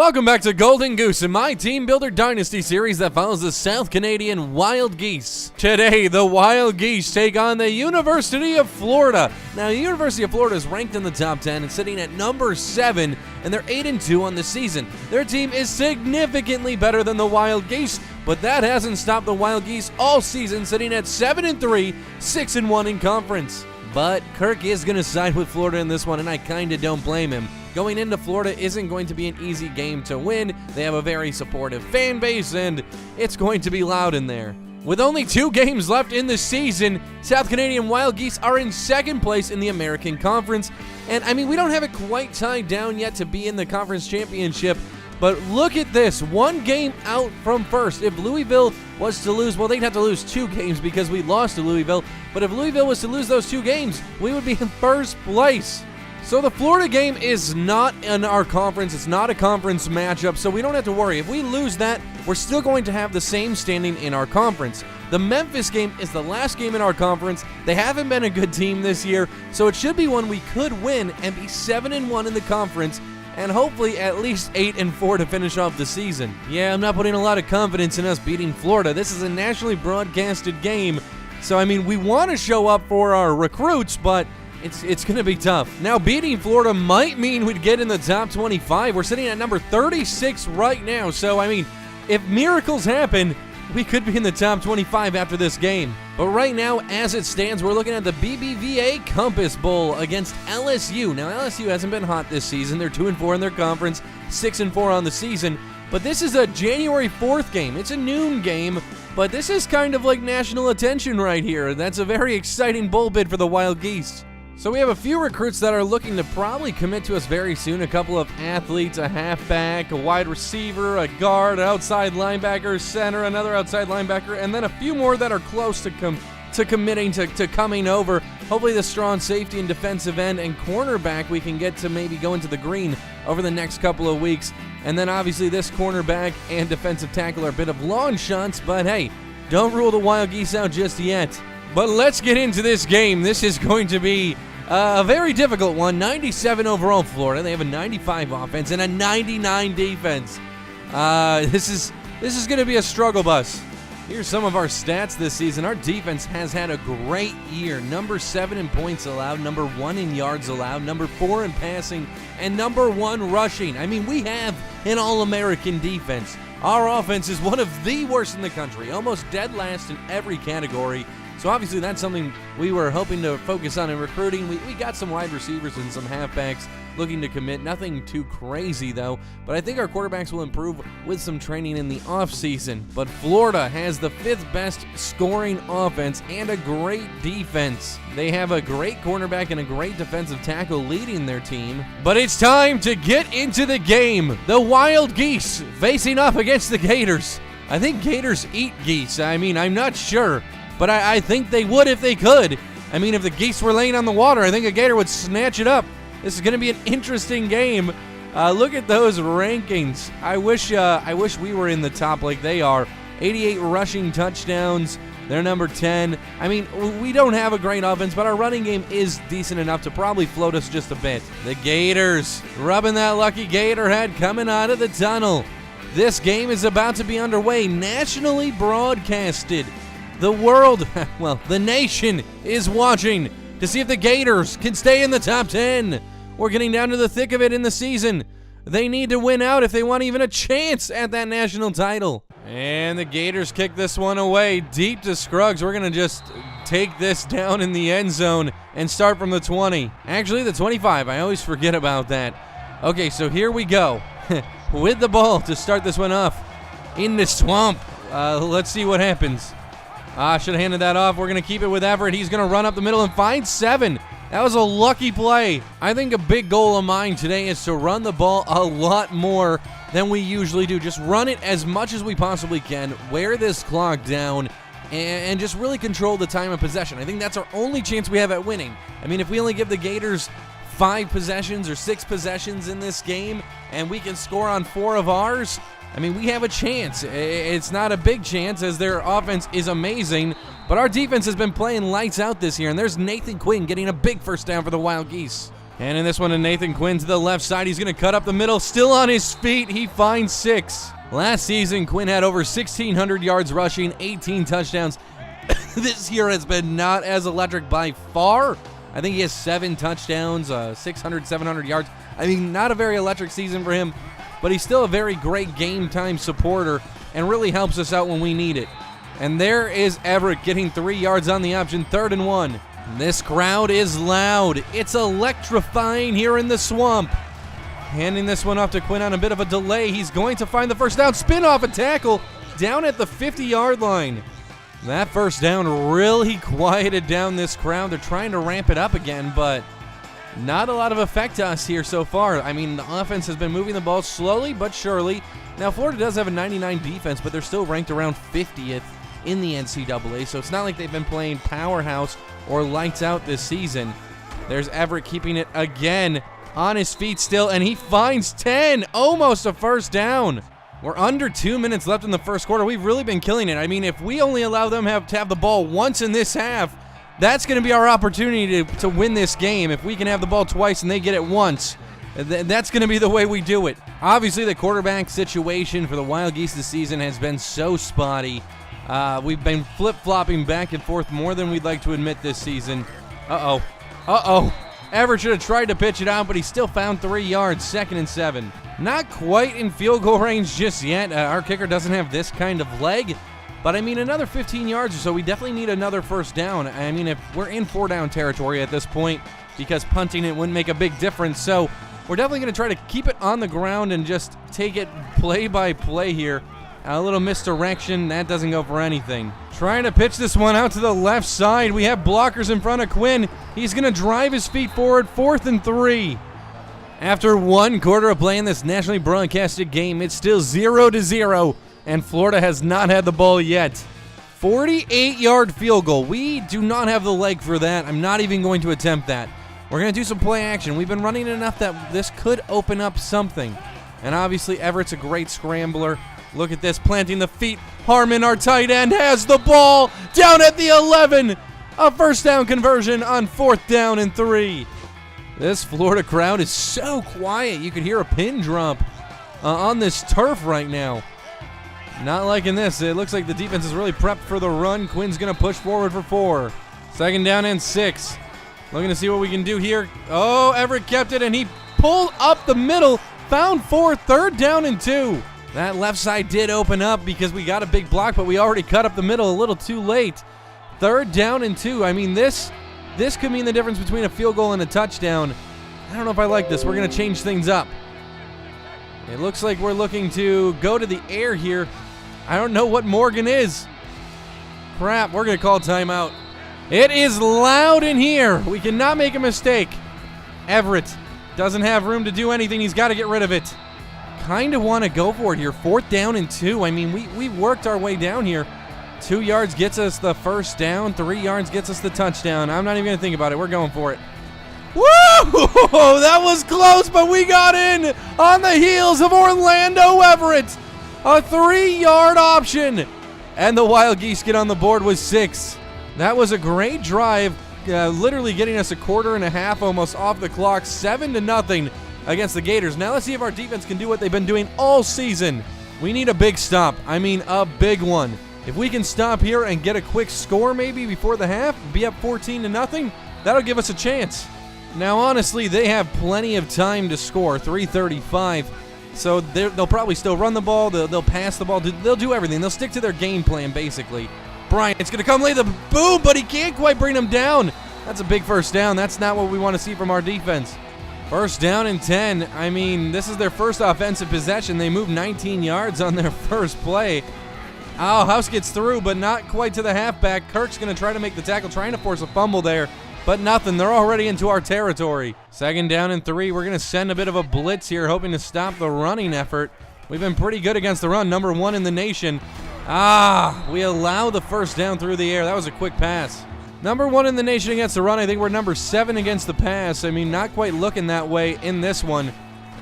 Welcome back to Golden Goose in my Team Builder Dynasty series that follows the South Canadian Wild Geese. Today, the Wild Geese take on the University of Florida. Now, the University of Florida is ranked in the top 10 and sitting at number 7, and they're 8-2 on the season. Their team is significantly better than the Wild Geese, but that hasn't stopped the Wild Geese all season, sitting at 7-3, 6-1 in conference. But Kirk is going to side with Florida in this one, and I kind of don't blame him. Going into Florida isn't going to be an easy game to win. They have a very supportive fan base, and it's going to be loud in there. With only 2 games left in the season, South Canadian Wild Geese are in second place in the American Conference. And, I mean, we don't have it quite tied down yet to be in the conference championship, but look at this, 1 game out from first. If Louisville was to lose, well, they'd have to lose 2 games because we lost to Louisville. But if Louisville was to lose those 2 games, we would be in first place. So the Florida game is not in our conference. It's not a conference matchup, so we don't have to worry. If we lose that, we're still going to have the same standing in our conference. The Memphis game is the last game in our conference. They haven't been a good team this year, so it should be one we could win and be 7-1 in the conference, and hopefully at least 8-4 to finish off the season. Yeah, I'm not putting a lot of confidence in us beating Florida. This is a nationally broadcasted game, so I mean, we want to show up for our recruits, but it's going to be tough. Now, beating Florida might mean we'd get in the top 25. We're sitting at number 36 right now, so I mean, if miracles happen, we could be in the top 25 after this game. But right now, as it stands, we're looking at the Bbva Compass Bowl against LSU. Now, LSU hasn't been hot this season. They're 2-4 in their conference, 6-4 on the season. But this is a January 4th game. It's a noon game, but this is kind of like national attention right here. That's a very exciting bowl bid for the Wild Geese. So we have a few recruits that are looking to probably commit to us very soon. A couple of athletes, a halfback, a wide receiver, a guard, an outside linebacker, center, another outside linebacker, and then a few more that are close to committing to coming over. Hopefully the strong safety and defensive end and cornerback we can get to maybe go into the green over the next couple of weeks. And then obviously this cornerback and defensive tackle are a bit of long shots, but hey, don't rule the Wild Geese out just yet. But let's get into this game. This is going to be a very difficult one. 97 overall Florida. They have a 95 offense and a 99 defense. This is going to be a struggle bus. Here's some of our stats this season. Our defense has had a great year. Number 7 in points allowed, number 1 in yards allowed, number 4 in passing, and number 1 rushing. I mean, we have an all-American defense. Our offense is one of the worst in the country, almost dead last in every category. So obviously that's something we were hoping to focus on in recruiting. We got some wide receivers and some halfbacks looking to commit. Nothing too crazy though, but I think our quarterbacks will improve with some training in the offseason. But Florida has the 5th best scoring offense and a great defense. They have a great cornerback and a great defensive tackle leading their team. But it's time to get into the game. The Wild Geese facing off against the Gators. I think Gators eat geese. I mean, I'm not sure, but I think they would if they could. I mean, if the geese were laying on the water, I think a gator would snatch it up. This is going to be an interesting game. Look at those rankings. I wish we were in the top like they are. 88 rushing touchdowns. They're number 10. I mean, we don't have a great offense, but our running game is decent enough to probably float us just a bit. The Gators rubbing that lucky gator head coming out of the tunnel. This game is about to be underway, nationally broadcasted. The world, well, the nation is watching to see if the Gators can stay in the top 10. We're getting down to the thick of it in the season. They need to win out if they want even a chance at that national title. And the Gators kick this one away deep to Scruggs. We're going to just take this down in the end zone and start from the 20. Actually, the 25. I always forget about that. Okay, so here we go. With the ball to start this one off in the swamp. Let's see what happens. Should have handed that off. We're going to keep it with Everett. He's going to run up the middle and find 7. That was a lucky play. I think a big goal of mine today is to run the ball a lot more than we usually do. Just run it as much as we possibly can, wear this clock down, and just really control the time of possession. I think that's our only chance we have at winning. I mean, if we only give the Gators 5 possessions or 6 possessions in this game, and we can score on 4 of ours, I mean, we have a chance. It's not a big chance as their offense is amazing, but our defense has been playing lights out this year, and there's Nathan Quinn getting a big first down for the Wild Geese. And in this one to Nathan Quinn to the left side. He's going to cut up the middle. Still on his feet. He finds 6. Last season, Quinn had over 1,600 yards rushing, 18 touchdowns. This year has been not as electric by far. I think he has 7 touchdowns, 600, 700 yards. I mean, not a very electric season for him, but he's still a very great game-time supporter and really helps us out when we need it. And there is Everett getting 3 yards on the option, 3rd and 1. This crowd is loud. It's electrifying here in the swamp. Handing this one off to Quinn on a bit of a delay. He's going to find the first down. Spin off a tackle down at the 50-yard line. That first down really quieted down this crowd. They're trying to ramp it up again, but not a lot of effect to us here so far. I mean, the offense has been moving the ball slowly but surely. Now, Florida does have a 99 defense, but they're still ranked around 50th in the NCAA, so it's not like they've been playing powerhouse or lights out this season. There's Everett keeping it again on his feet still, and he finds 10, almost a first down. We're under 2 minutes left in the first quarter. We've really been killing it. I mean, if we only allow them to have the ball once in this half, that's going to be our opportunity to win this game. If we can have the ball twice and they get it once, that's going to be the way we do it. Obviously, the quarterback situation for the Wild Geese this season has been so spotty. We've been flip-flopping back and forth more than we'd like to admit this season. Uh-oh. Everett should have tried to pitch it out, but he still found 3 yards, 2nd and 7. Not quite in field goal range just yet. Our kicker doesn't have this kind of leg, but I mean, another 15 yards or so, we definitely need another first down. I mean, if we're in 4-down territory at this point, because punting it wouldn't make a big difference, so we're definitely going to try to keep it on the ground and just take it play by play here. A little misdirection, that doesn't go for anything. Trying to pitch this one out to the left side. We have blockers in front of Quinn. He's going to drive his feet forward, 4th and 3. After 1 quarter of play in this nationally broadcasted game, it's still 0-0, and Florida has not had the ball yet. 48-yard field goal. We do not have the leg for that. I'm not even going to attempt that. We're going to do some play action. We've been running enough that this could open up something. And obviously, Everett's a great scrambler. Look at this, planting the feet. Harmon, our tight end, has the ball down at the 11. A first down conversion on 4th down and 3. This Florida crowd is so quiet. You could hear a pin drop on this turf right now. Not liking this. It looks like the defense is really prepped for the run. Quinn's going to push forward for 4. 2nd down and 6. Looking to see what we can do here. Oh, Everett kept it, and he pulled up the middle. Found 4, 3rd down and 2. That left side did open up because we got a big block, but we already cut up the middle a little too late. 3rd down and 2. I mean, this could mean the difference between a field goal and a touchdown. I don't know if I like this. We're going to change things up. It looks like we're looking to go to the air here. I don't know what Morgan is. Crap, we're going to call timeout. It is loud in here. We cannot make a mistake. Everett doesn't have room to do anything. He's got to get rid of it. Kind of want to go for it here. 4th down and 2. I mean, we worked our way down here. 2 yards gets us the first down. 3 yards gets us the touchdown. I'm not even going to think about it. We're going for it. Woo! That was close, but we got in on the heels of Orlando Everett. A 3-yard option. And the Wild Geese get on the board with 6. That was a great drive, literally getting us a quarter and a half almost off the clock. 7-0 against the Gators. Now let's see if our defense can do what they've been doing all season. We need a big stop. I mean, a big one. If we can stop here and get a quick score maybe before the half, be up 14-0, that'll give us a chance. Now, honestly, they have plenty of time to score, 3:35. So they'll probably still run the ball. They'll pass the ball. They'll do everything. They'll stick to their game plan, basically. Bryant's going to come lay the boom, but he can't quite bring him down. That's a big first down. That's not what we want to see from our defense. 1st down and 10. I mean, this is their first offensive possession. They moved 19 yards on their first play. Oh, House gets through, but not quite to the halfback. Kirk's going to try to make the tackle, trying to force a fumble there, but nothing. They're already into our territory. 2nd down and 3. We're going to send a bit of a blitz here, hoping to stop the running effort. We've been pretty good against the run, number 1 in the nation. We allow the first down through the air. That was a quick pass. Number 1 in the nation against the run. I think we're number 7 against the pass. I mean, not quite looking that way in this one.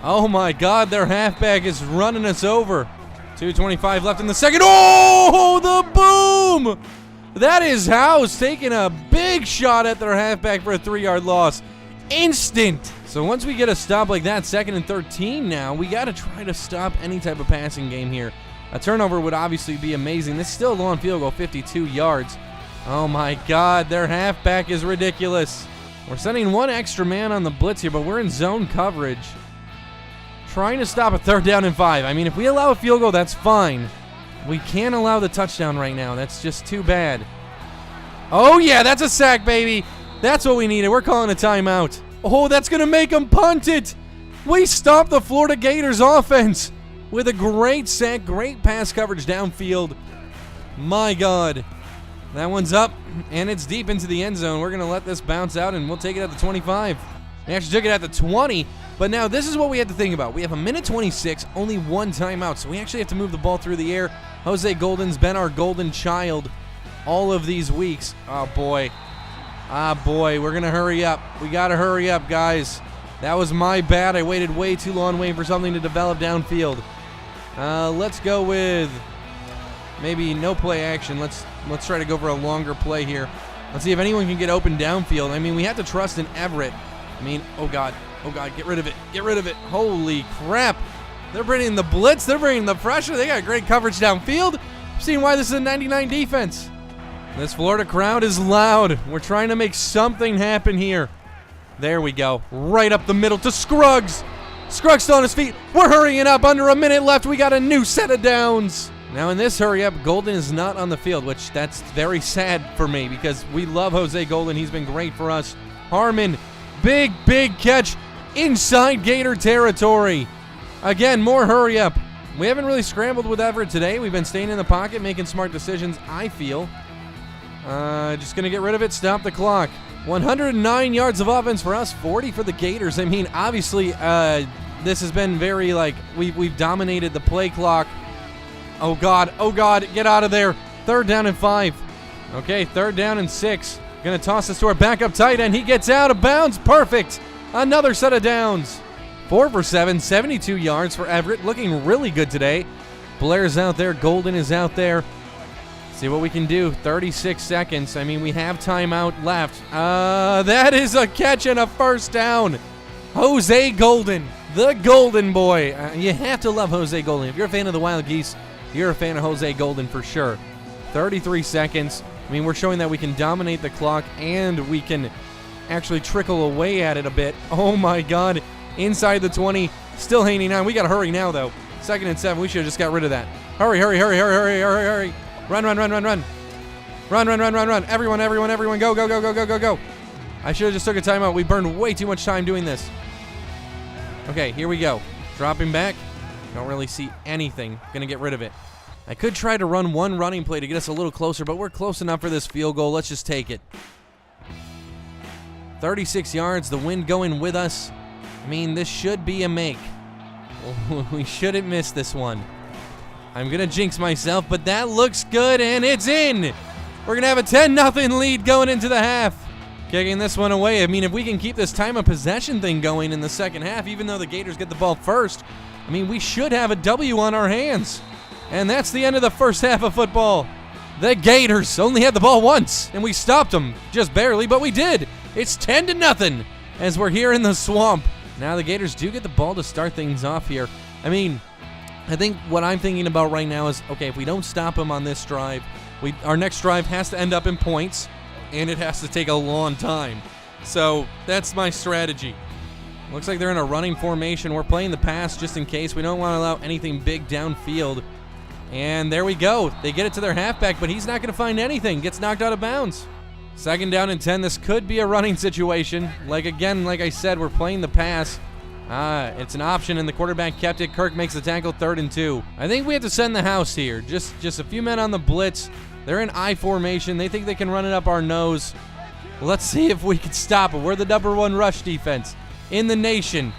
Oh my God, their halfback is running us over. 2:25 left in the second. Oh, the boom! That is House taking a big shot at their halfback for a 3-yard loss. Instant So once we get a stop like that, 2nd and 13 now, we got to try to stop any type of passing game here. A turnover would obviously be amazing. This is still a long field goal, 52 yards. Oh my God, their halfback is ridiculous. We're sending one extra man on the blitz here, but we're in zone coverage. Trying to stop a 3rd down and 5. I mean, if we allow a field goal, that's fine. We can't allow the touchdown right now. That's just too bad. Oh yeah, that's a sack, baby. That's what we needed. We're calling a timeout. Oh, that's going to make them punt it. We stopped the Florida Gators offense with a great sack, great pass coverage downfield. My God. That one's up, and it's deep into the end zone. We're going to let this bounce out, and we'll take it at the 25. We actually took it at the 20, but now this is what we have to think about. We have a minute 26, only one timeout, so we actually have to move the ball through the air. Jose Golden's been our golden child all of these weeks. Oh, boy. Ah, boy, we're going to hurry up. We got to hurry up, guys. That was my bad. I waited way too long waiting for something to develop downfield. Let's go with maybe no play action. Let's try to go for a longer play here. Let's see if anyone can get open downfield. I mean, we have to trust in Everett. I mean, oh God, get rid of it. Get rid of it. Holy crap. They're bringing the blitz. They're bringing the pressure. They got great coverage downfield. I've seen why this is a 99 defense. This Florida crowd is loud. We're trying to make something happen here. There we go. Right up the middle to Scruggs. Scruggs still on his feet. We're hurrying up. Under a minute left. We got a new set of downs. Now in this hurry up, Golden is not on the field, which that's very sad for me because we love Jose Golden. He's been great for us. Harmon, big catch inside Gator territory. Again, more hurry up. We haven't really scrambled with Everett today. We've been staying in the pocket, making smart decisions, I feel. Just going to get rid of it, stop the clock. 109 yards of offense for us, 40 for the Gators. I mean, obviously, this has been very, we've dominated the play clock. Oh, God, get out of there. 3rd down and 5. Okay, 3rd down and 6. Going to toss this to our backup tight end. He gets out of bounds. Perfect. Another set of downs. 4 for 7, 72 yards for Everett. Looking really good today. Blair's out there. Golden is out there. See what we can do. 36 seconds. I mean, we have timeout left. That is a catch and a 1st down. Jose Golden, the golden boy. You have to love Jose Golden. If you're a fan of the Wild Geese, you're a fan of Jose Golden for sure. 33 seconds. I mean, we're showing that we can dominate the clock and we can actually trickle away at it a bit. Oh, my God. Inside the 20. Still hanging on. We got to hurry now, though. 2nd and 7. We should have just got rid of that. Hurry. Run. Run. Everyone. Go. I should have just took a timeout. We burned way too much time doing this. Okay, here we go. Dropping back. Don't really see anything. Gonna get rid of it. I could try to run one running play to get us a little closer, but we're close enough for this field goal. Let's just take it. 36 yards, the wind going with us. I mean, this should be a make. We shouldn't miss this one. I'm going to jinx myself, but that looks good, and it's in. We're going to have a 10-0 lead going into the half. Kicking this one away. I mean, if we can keep this time of possession thing going in the second half, even though the Gators get the ball first, I mean, we should have a W on our hands. And that's the end of the first half of football. The Gators only had the ball once, and we stopped them just barely, but we did. It's 10-0 as we're here in the swamp. Now the Gators do get the ball to start things off here. I mean, I think what I'm thinking about right now is, okay, if we don't stop them on this drive, our next drive has to end up in points, and it has to take a long time. So that's my strategy. Looks like they're in a running formation. We're playing the pass just in case. We don't want to allow anything big downfield. And there we go. They get it to their halfback, but he's not going to find anything. Gets knocked out of bounds. 2nd down and 10. This could be a running situation. Like I said, we're playing the pass. It's an option, and the quarterback kept it. Kirk makes the tackle, 3rd and 2. I think we have to send the house here. Just a few men on the blitz. They're in I formation. They think they can run it up our nose. Let's see if we can stop it. We're the #1 rush defense in the nation.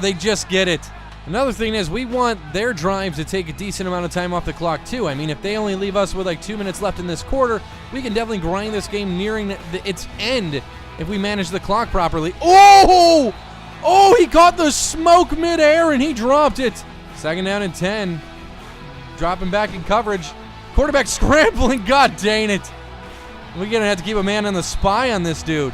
They just get it. Another thing is we want their drive to take a decent amount of time off the clock too. I mean, if they only leave us with like 2 minutes left in this quarter, we can definitely grind this game nearing its end if we manage the clock properly. Oh, he caught the smoke midair and he dropped it. 2nd down and 10. Dropping back in coverage. Quarterback scrambling. God dang it. We're going to have to keep a man on the spy on this dude.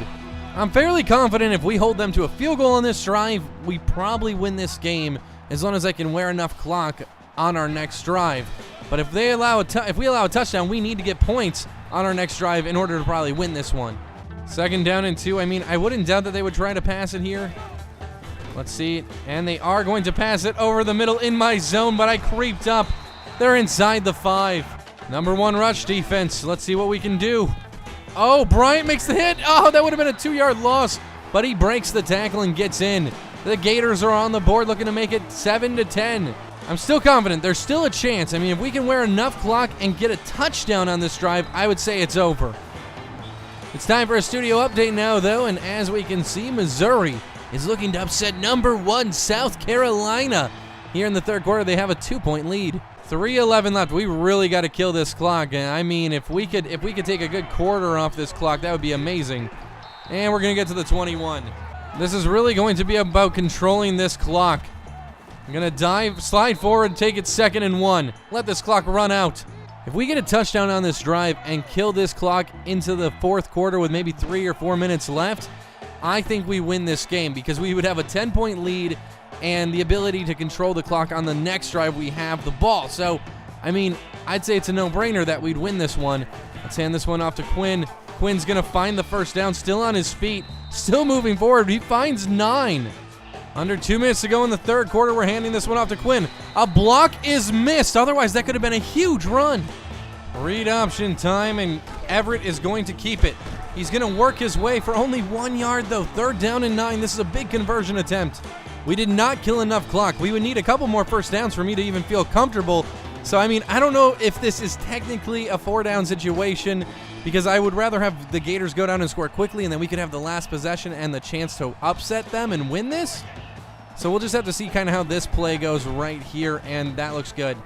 I'm fairly confident if we hold them to a field goal on this drive, we probably win this game as long as I can wear enough clock on our next drive. But if we allow a touchdown, we need to get points on our next drive in order to probably win this one. 2nd down and 2. I mean, I wouldn't doubt that they would try to pass it here. Let's see. And they are going to pass it over the middle in my zone, but I creeped up. They're inside the 5. Number 1 rush defense. Let's see what we can do. Oh, Bryant makes the hit. Oh, that would have been a 2-yard loss, but he breaks the tackle and gets in. The Gators are on the board looking to make it 7-10. I'm still confident. There's still a chance. I mean, if we can wear enough clock and get a touchdown on this drive, I would say it's over. It's time for a studio update now, though, and as we can see, Missouri is looking to upset number 1 South Carolina. Here in the 3rd quarter, they have a 2-point lead. 3:11 left. We really got to kill this clock. I mean, if we could take a good quarter off this clock, that would be amazing. And we're going to get to the 21. This is really going to be about controlling this clock. I'm going to slide forward, take it 2nd and 1. Let this clock run out. If we get a touchdown on this drive and kill this clock into the 4th quarter with maybe 3 or 4 minutes left, I think we win this game because we would have a 10-point lead and the ability to control the clock on the next drive we have the ball. So, I mean, I'd say it's a no-brainer that we'd win this one. Let's hand this one off to Quinn. Quinn's going to find the 1st down, still on his feet, still moving forward. He finds 9. Under 2 minutes to go in the 3rd quarter, we're handing this one off to Quinn. A block is missed. Otherwise, that could have been a huge run. Read option time, and Everett is going to keep it. He's going to work his way for only 1 yard, though. 3rd down and 9. This is a big conversion attempt. We did not kill enough clock. We would need a couple more 1st downs for me to even feel comfortable. So, I mean, I don't know if this is technically a 4-down situation because I would rather have the Gators go down and score quickly and then we could have the last possession and the chance to upset them and win this. So we'll just have to see kind of how this play goes right here, and that looks good.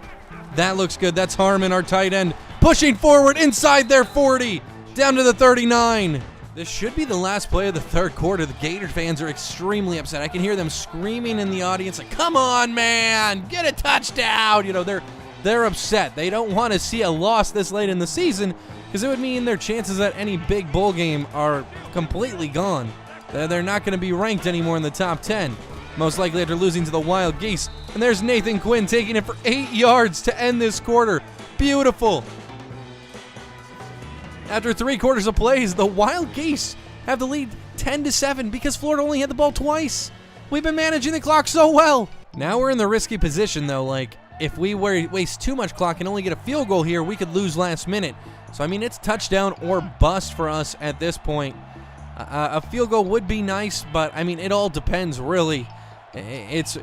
That looks good. That's Harmon, our tight end, pushing forward inside their 40, down to the 39. This should be the last play of the 3rd quarter. The Gator fans are extremely upset. I can hear them screaming in the audience like, come on, man, get a touchdown. You know, they're upset. They don't want to see a loss this late in the season because it would mean their chances at any big bowl game are completely gone. They're not going to be ranked anymore in the top 10. Most likely after losing to the Wild Geese. And there's Nathan Quinn taking it for 8 yards to end this quarter. Beautiful. After 3 quarters of plays, the Wild Geese have the lead 10-7 because Florida only had the ball twice. We've been managing the clock so well. Now we're in the risky position, though. Like, if we waste too much clock and only get a field goal here, we could lose last minute. So, I mean, it's touchdown or bust for us at this point. A field goal would be nice, but, I mean, it all depends, really. It's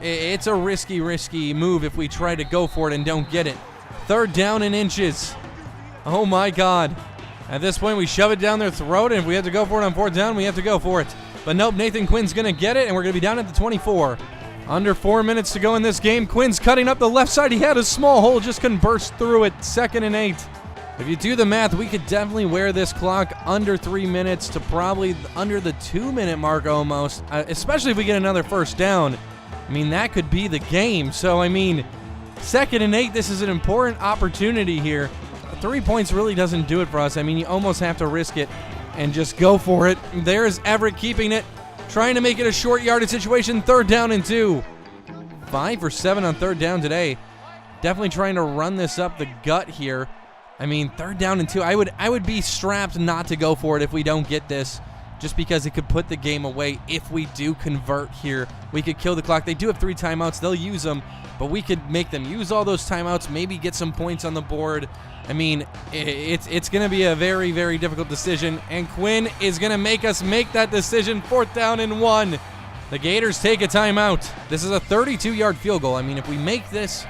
a risky move if we try to go for it and don't get it. 3rd down and inches. Oh, my God. At this point, we shove it down their throat, and if we have to go for it on 4th down, we have to go for it. But nope, Nathan Quinn's going to get it, and we're going to be down at the 24. Under 4 minutes to go in this game. Quinn's cutting up the left side. He had a small hole, just couldn't burst through it. 2nd and 8. If you do the math, we could definitely wear this clock under 3 minutes to probably under the 2-minute mark almost, especially if we get another 1st down. I mean, that could be the game. So, I mean, 2nd and 8, this is an important opportunity here. 3 points really doesn't do it for us. I mean, you almost have to risk it and just go for it. There's Everett keeping it, trying to make it a short yardage situation. 3rd down and 2. 5 for 7 on 3rd down today. Definitely trying to run this up the gut here. I mean, 3rd down and 2. I would be strapped not to go for it if we don't get this, just because it could put the game away if we do convert here. We could kill the clock. They do have 3 timeouts. They'll use them, but we could make them use all those timeouts, maybe get some points on the board. I mean, it's going to be a very, very difficult decision, and Quinn is going to make us make that decision. 4th down and 1. The Gators take a timeout. This is a 32-yard field goal. I mean, if we make this,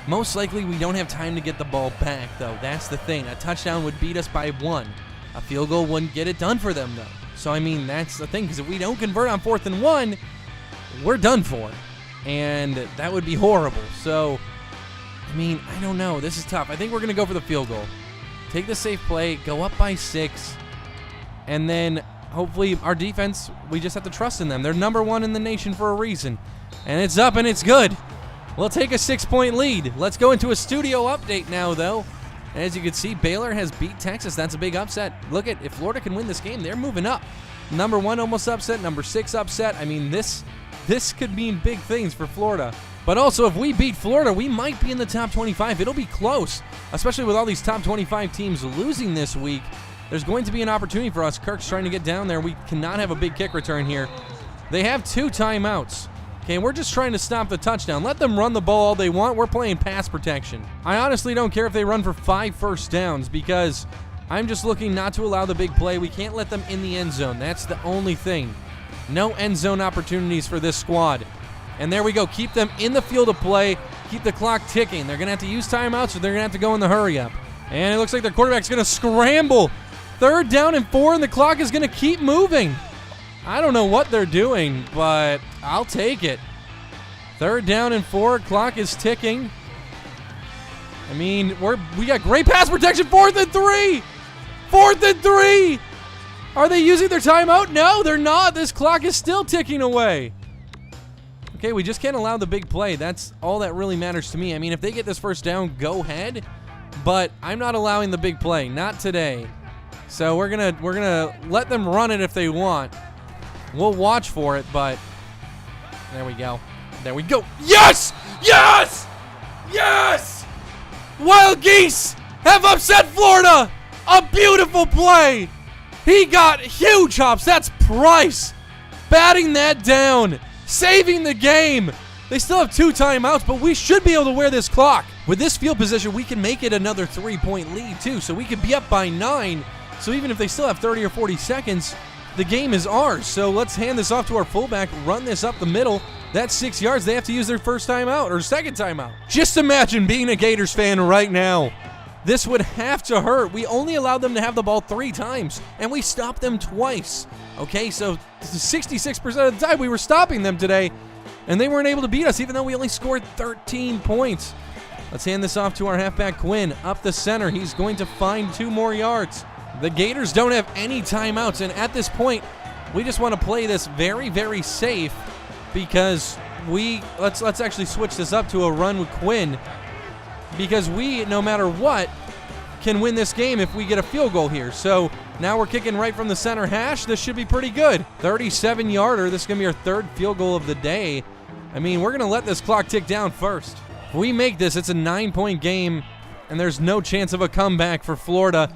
most likely we don't have time to get the ball back, though. That's the thing. A touchdown would beat us by 1. A field goal wouldn't get it done for them, though. So, I mean, that's the thing, because if we don't convert on 4th and 1, we're done for. And that would be horrible. So, I mean, I don't know. This is tough. I think we're going to go for the field goal. Take the safe play, go up by 6, and then hopefully our defense, we just have to trust in them. They're number 1 in the nation for a reason. And it's up and it's good. We'll take a 6-point lead. Let's go into a studio update now, though. As you can see, Baylor has beat Texas. That's a big upset. Look at, if Florida can win this game, they're moving up. Number 1 almost upset, number 6 upset. I mean, this could mean big things for Florida. But also, if we beat Florida, we might be in the top 25. It'll be close, especially with all these top 25 teams losing this week. There's going to be an opportunity for us. Kirk's trying to get down there. We cannot have a big kick return here. They have 2 timeouts. Okay, we're just trying to stop the touchdown. Let them run the ball all they want. We're playing pass protection. I honestly don't care if they run for 5 first downs because I'm just looking not to allow the big play. We can't let them in the end zone. That's the only thing. No end zone opportunities for this squad. And there we go. Keep them in the field of play. Keep the clock ticking. They're going to have to use timeouts or they're going to have to go in the hurry up. And it looks like their quarterback's going to scramble. 3rd down and 4, and the clock is going to keep moving. I don't know what they're doing, but I'll take it. 3rd down and 4, clock is ticking. I mean, we got great pass protection. 4th and 3. 4th and 3. Are they using their timeout? No, they're not. This clock is still ticking away. Okay, we just can't allow the big play. That's all that really matters to me. I mean, if they get this first down, go ahead. But I'm not allowing the big play. Not today. So we're gonna let them run it if they want. We'll watch for it, but there we go. There we go. Yes! Yes! Yes! Wild Geese have upset Florida! A beautiful play! He got huge hops. That's Price batting that down, saving the game. They still have 2 timeouts, but we should be able to wear this clock. With this field position, we can make it another 3-point lead, too, so we could be up by 9. So even if they still have 30 or 40 seconds, the game is ours. So let's hand this off to our fullback, run this up the middle. That's 6 yards. They have to use their first timeout or second timeout. Just imagine being a Gators fan right now. This would have to hurt. We only allowed them to have the ball 3 times, and we stopped them twice. Okay, so 66% of the time we were stopping them today, and they weren't able to beat us, even though we only scored 13 points. Let's hand this off to our halfback, Quinn, up the center. He's going to find 2 more yards. The Gators don't have any timeouts, and at this point, we just want to play this very, very safe because let's actually switch this up to a run with Quinn because we, no matter what, can win this game if we get a field goal here. So now we're kicking right from the center hash. This should be pretty good. 37-yarder. This is going to be our 3rd field goal of the day. I mean, we're going to let this clock tick down first. If we make this, it's a 9-point game, and there's no chance of a comeback for Florida.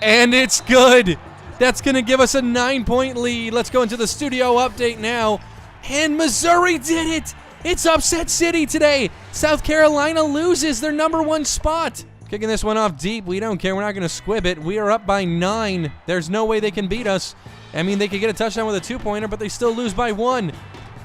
And it's good. That's going to give us a 9-point lead. Let's go into the studio update now. And Missouri did it. It's upset city today. South Carolina loses their number 1 spot. Kicking this one off deep. We don't care. We're not going to squib it. We are up by 9. There's no way they can beat us. I mean, they could get a touchdown with a 2-pointer, but they still lose by 1.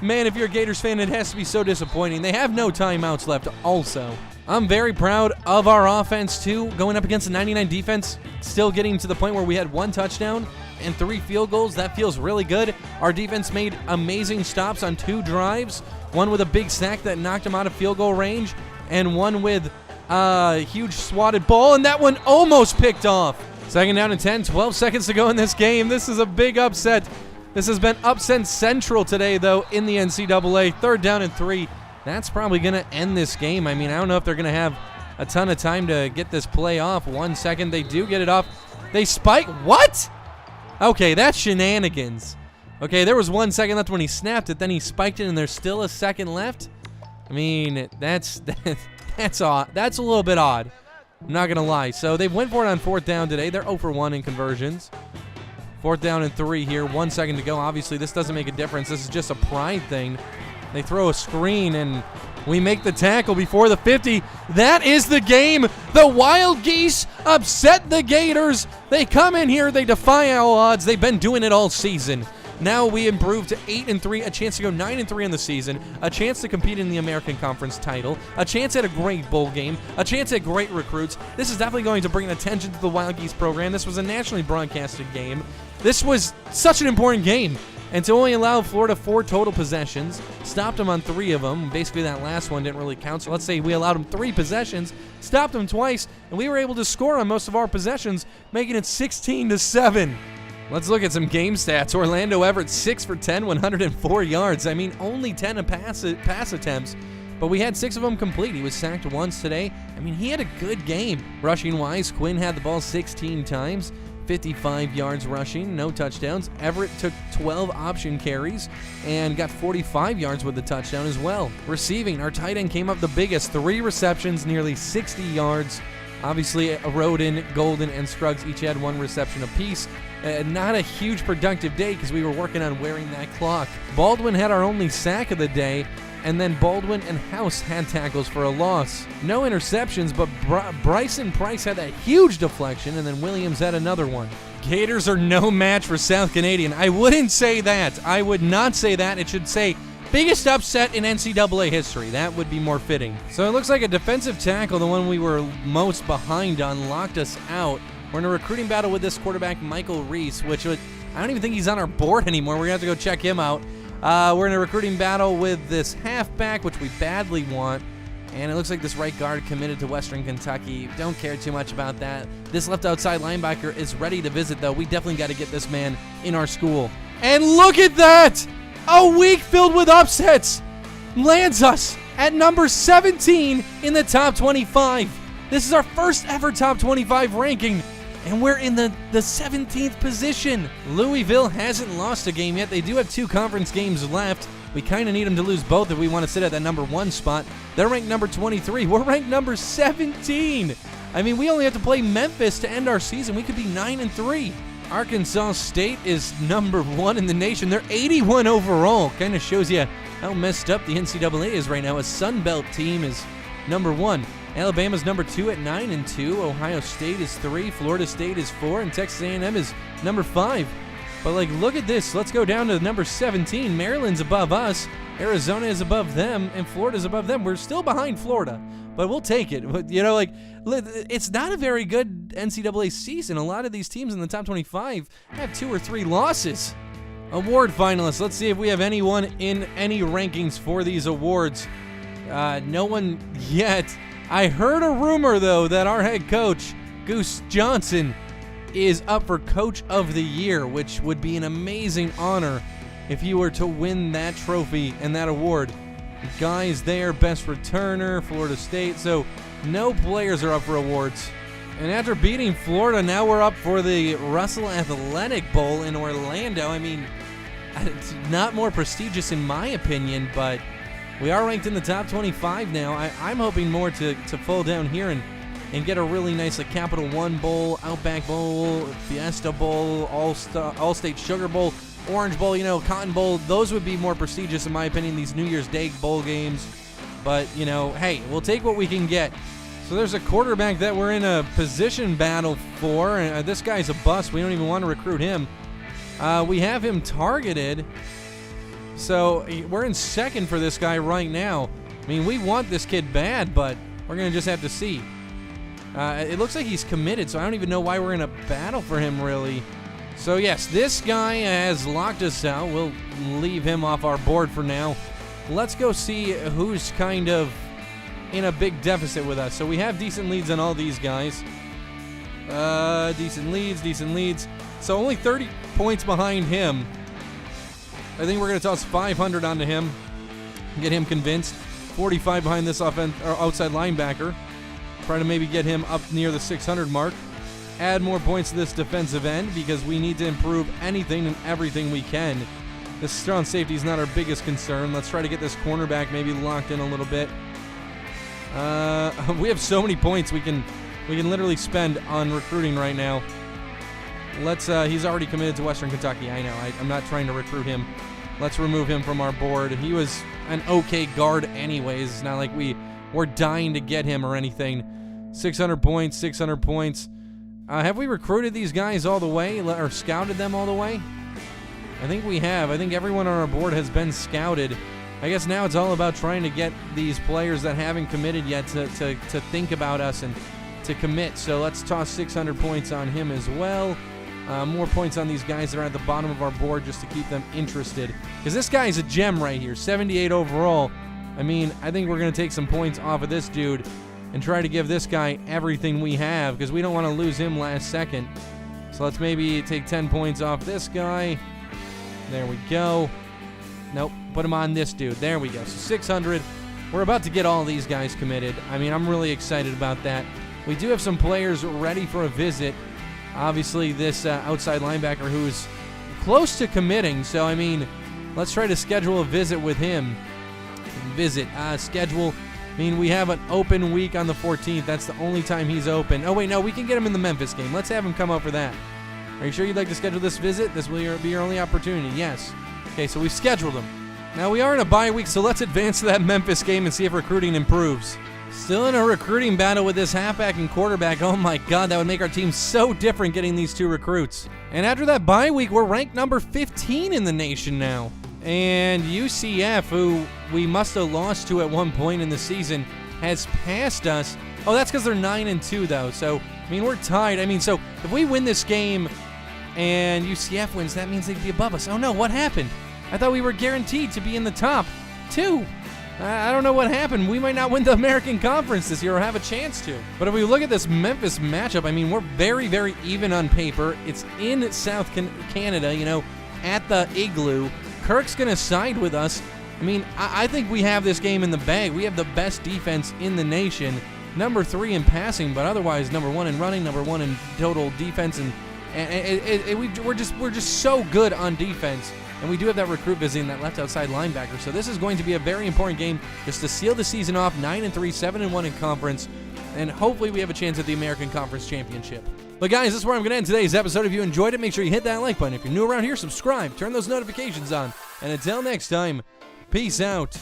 Man, if you're a Gators fan, it has to be so disappointing. They have no timeouts left also. I'm very proud of our offense, too. Going up against the 99 defense, still getting to the point where we had 1 touchdown and 3 field goals. That feels really good. Our defense made amazing stops on 2 drives. One with a big sack that knocked them out of field goal range, and one with a huge swatted ball, and that one almost picked off. 2nd down and 10, 12 seconds to go in this game. This is a big upset. This has been upset central today, though, in the NCAA. 3rd down and 3. That's probably going to end this game. I mean, I don't know if they're going to have a ton of time to get this play off. 1 second, they do get it off. They spike. What? Okay, that's shenanigans. Okay, there was 1 second left when he snapped it. Then he spiked it, and there's still a second left. I mean, that's odd. That's a little bit odd. I'm not going to lie. So they went for it on 4th down today. They're 0 for 1 in conversions. 4th down and 3 here. 1 second to go. Obviously, this doesn't make a difference. This is just a pride thing. They throw a screen, and we make the tackle before the 50. That is the game. The Wild Geese upset the Gators. They come in here. They defy all odds. They've been doing it all season. Now we improve to 8-3, a chance to go 9-3 in the season, a chance to compete in the American Conference title, a chance at a great bowl game, a chance at great recruits. This is definitely going to bring attention to the Wild Geese program. This was a nationally broadcasted game. This was such an important game. And to only allow Florida 4 total possessions, stopped them on 3 of them. Basically, that last one didn't really count. So let's say we allowed them 3 possessions, stopped them twice, and we were able to score on most of our possessions, making it 16-7. Let's look at some game stats. Orlando Everett, 6 for 10, 104 yards. I mean, only 10 pass attempts, but we had 6 of them complete. He was sacked once today. I mean, he had a good game. Rushing-wise, Quinn had the ball 16 times. 55 yards rushing, no touchdowns. Everett took 12 option carries and got 45 yards with the touchdown as well. Receiving, our tight end came up the biggest, 3 receptions, nearly 60 yards. Obviously, Rodin, Golden, and Scruggs each had 1 reception apiece. Not a huge productive day because we were working on wearing that clock. Baldwin had our only sack of the day, and then Baldwin and House had tackles for a loss. No interceptions, but Bryson Price had that huge deflection, and then Williams had another one. Gators are no match for South Canadian. I wouldn't say that. I would not say that. It should say biggest upset in NCAA history. That would be more fitting. So it looks like a defensive tackle, the one we were most behind on, locked us out. We're in a recruiting battle with this quarterback, Michael Reese, which I don't even think he's on our board anymore. We're going to have to go check him out. We're in a recruiting battle with this halfback, which we badly want. And it looks like this right guard committed to Western Kentucky. Don't care too much about that. This left outside linebacker is ready to visit, though. We definitely got to get this man in our school. And look at that! A week filled with upsets lands us at number 17 in the top 25. This is our first ever top 25 ranking, and we're in the 17th position. Louisville hasn't lost a game yet. They do have 2 conference games left. We kind of need them to lose both if we want to sit at that number 1 spot. They're ranked number 23. We're ranked number 17. I mean, we only have to play Memphis to end our season. We could be 9-3. Arkansas State is number 1 in the nation. They're 81 overall. Kind of shows you how messed up the NCAA is right now. A Sun Belt team is number 1. Alabama's number 2 at 9-2. Ohio State is 3. Florida State is 4. And Texas A&M is number 5. But, look at this. Let's go down to number 17. Maryland's above us. Arizona is above them. And Florida's above them. We're still behind Florida, but we'll take it. It's not a very good NCAA season. A lot of these teams in the top 25 have 2 or 3 losses. Award finalists. Let's see if we have anyone in any rankings for these awards. No one yet. I heard a rumor, though, that our head coach, Goose Johnson, is up for Coach of the Year, which would be an amazing honor if he were to win that trophy and that award. Guys there, best returner, Florida State. So no players are up for awards. And after beating Florida, now we're up for the Russell Athletic Bowl in Orlando. I mean, it's not more prestigious in my opinion, but we are ranked in the top 25 now. I'm hoping more to fall down here and get a really nice Capital One Bowl, Outback Bowl, Fiesta Bowl, All-State Sugar Bowl, Orange Bowl, Cotton Bowl. Those would be more prestigious in my opinion, these New Year's Day bowl games. But, hey, we'll take what we can get. So there's a quarterback that we're in a position battle for. And this guy's a bust. We don't even want to recruit him. We have him targeted. So we're in second for this guy right now. I mean, we want this kid bad, but we're going to just have to see. It looks like he's committed, so I don't even know why we're in a battle for him, really. So, yes, this guy has locked us out. We'll leave him off our board for now. Let's go see who's kind of in a big deficit with us. So we have decent leads on all these guys. Decent leads. So only 30 points behind him. I think we're going to toss 500 onto him, get him convinced. 45 behind this outside linebacker. Try to maybe get him up near the 600 mark. Add more points to this defensive end because we need to improve anything and everything we can. This strong safety is not our biggest concern. Let's try to get this cornerback maybe locked in a little bit. We have so many points we can literally spend on recruiting right now. He's already committed to Western Kentucky. I know. I'm not trying to recruit him. Let's remove him from our board. He was an okay guard anyways. It's not like we're dying to get him or anything. 600 points. Have we recruited these guys all the way or scouted them all the way? I think we have. I think everyone on our board has been scouted. I guess now it's all about trying to get these players that haven't committed yet to think about us and to commit. So let's toss 600 points on him as well. More points on these guys that are at the bottom of our board just to keep them interested. Because this guy is a gem right here, 78 overall. I mean, I think we're going to take some points off of this dude and try to give this guy everything we have because we don't want to lose him last second. So let's maybe take 10 points off this guy. There we go. Nope, put him on this dude. There we go. So 600. We're about to get all these guys committed. I mean, I'm really excited about that. We do have some players ready for a visit. obviously this outside linebacker who's close to committing. So, I mean, let's try to schedule a visit with him. Schedule. I mean, we have an open week on the 14th. That's the only time he's open. Oh, wait, no, we can get him in the Memphis game. Let's have him come out for that. Are you sure you'd like to schedule this visit? This will be your only opportunity. Yes. Okay, so we've scheduled him. Now, we are in a bye week, so let's advance to that Memphis game and see if recruiting improves. Still in a recruiting battle with this halfback and quarterback. Oh, my God, that would make our team so different getting these two recruits. And after that bye week, we're ranked number 15 in the nation now. And UCF, who we must have lost to at one point in the season, has passed us. Oh, that's because they're 9-2, though. So, I mean, we're tied. I mean, so if we win this game and UCF wins, that means they'd be above us. Oh, no, what happened? I thought we were guaranteed to be in the top two. I don't know what happened. We might not win the American Conference this year or have a chance to. But if we look at this Memphis matchup, I mean, we're very, very even on paper. It's in South Canada, you know, at the Igloo. Kirk's going to side with us. I mean, I think we have this game in the bag. We have the best defense in the nation. Number 3 in passing, but otherwise number 1 in running, number 1 in total defense. And we're just so good on defense. And we do have that recruit visiting that left outside linebacker. So this is going to be a very important game just to seal the season off, 9-3, 7-1 in conference. And hopefully we have a chance at the American Conference Championship. But guys, this is where I'm going to end today's episode. If you enjoyed it, make sure you hit that like button. If you're new around here, subscribe, turn those notifications on. And until next time, peace out.